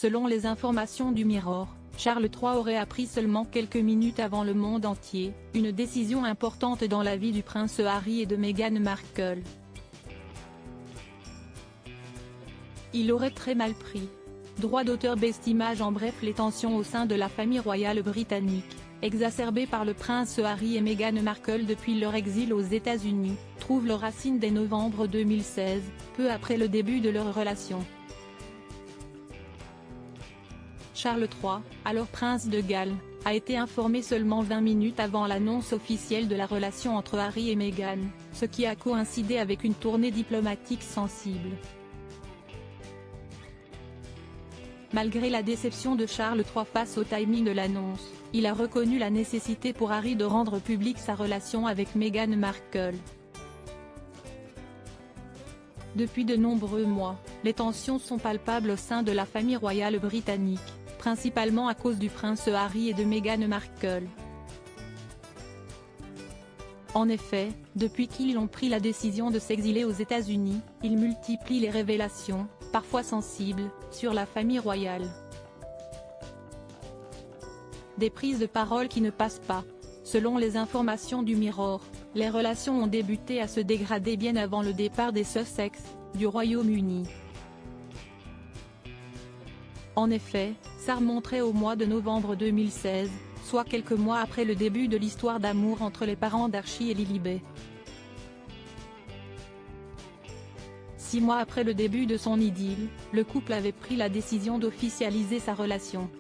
Selon les informations du Mirror, Charles III aurait appris seulement quelques minutes avant le monde entier, une décision importante dans la vie du prince Harry et de Meghan Markle. Il aurait très mal pris. Droit d'auteur bestimage. En bref, les tensions au sein de la famille royale britannique, exacerbées par le prince Harry et Meghan Markle depuis leur exil aux États-Unis, trouvent leurs racines dès novembre 2016, peu après le début de leur relation. Charles III, alors prince de Galles, a été informé seulement 20 minutes avant l'annonce officielle de la relation entre Harry et Meghan, ce qui a coïncidé avec une tournée diplomatique sensible. Malgré la déception de Charles III face au timing de l'annonce, il a reconnu la nécessité pour Harry de rendre publique sa relation avec Meghan Markle. Depuis de nombreux mois, les tensions sont palpables au sein de la famille royale britannique, principalement à cause du prince Harry et de Meghan Markle. En effet, depuis qu'ils ont pris la décision de s'exiler aux États-Unis, ils multiplient les révélations, parfois sensibles, sur la famille royale. Des prises de parole qui ne passent pas. Selon les informations du Mirror, les relations ont débuté à se dégrader bien avant le départ des Sussex, du Royaume-Uni. En effet, ça remonterait au mois de novembre 2016, soit quelques mois après le début de l'histoire d'amour entre les parents d'Archie et Lilibet. 6 mois après le début de son idylle, le couple avait pris la décision d'officialiser sa relation.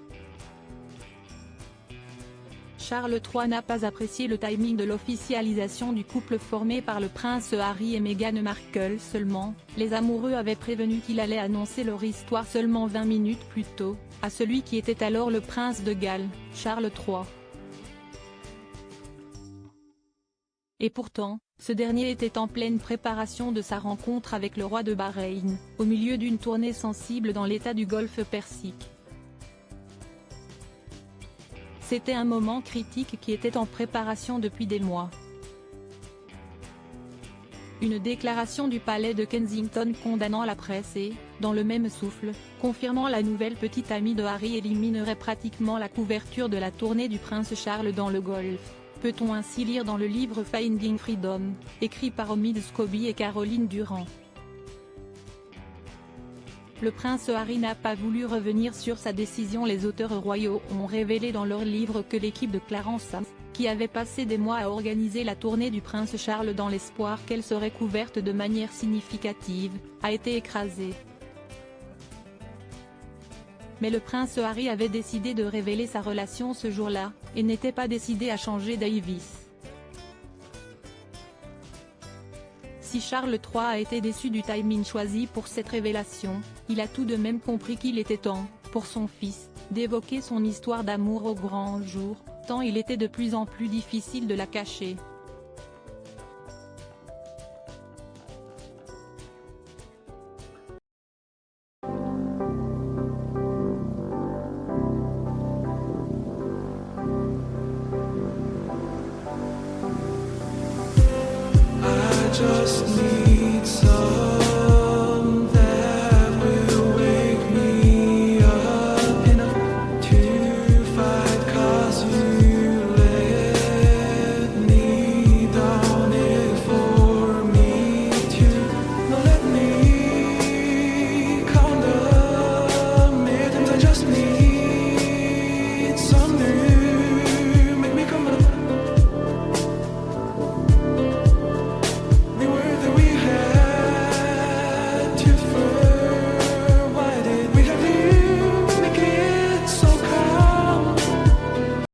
Charles III n'a pas apprécié le timing de l'officialisation du couple formé par le prince Harry et Meghan Markle seulement, les amoureux avaient prévenu qu'il allait annoncer leur histoire seulement 20 minutes plus tôt, à celui qui était alors le prince de Galles, Charles III. Et pourtant, ce dernier était en pleine préparation de sa rencontre avec le roi de Bahreïn, au milieu d'une tournée sensible dans l'état du Golfe Persique. C'était un moment critique qui était en préparation depuis des mois. Une déclaration du palais de Kensington condamnant la presse et, dans le même souffle, confirmant la nouvelle petite amie de Harry éliminerait pratiquement la couverture de la tournée du prince Charles dans le Golfe, peut-on ainsi lire dans le livre Finding Freedom, écrit par Omid Scobie et Caroline Durand. Le prince Harry n'a pas voulu revenir sur sa décision. Les auteurs royaux ont révélé dans leur livre que l'équipe de Clarence, qui avait passé des mois à organiser la tournée du prince Charles dans l'espoir qu'elle serait couverte de manière significative, a été écrasée. Mais le prince Harry avait décidé de révéler sa relation ce jour-là, et n'était pas décidé à changer d'avis. Si Charles III a été déçu du timing choisi pour cette révélation, il a tout de même compris qu'il était temps, pour son fils, d'évoquer son histoire d'amour au grand jour, tant il était de plus en plus difficile de la cacher. Just need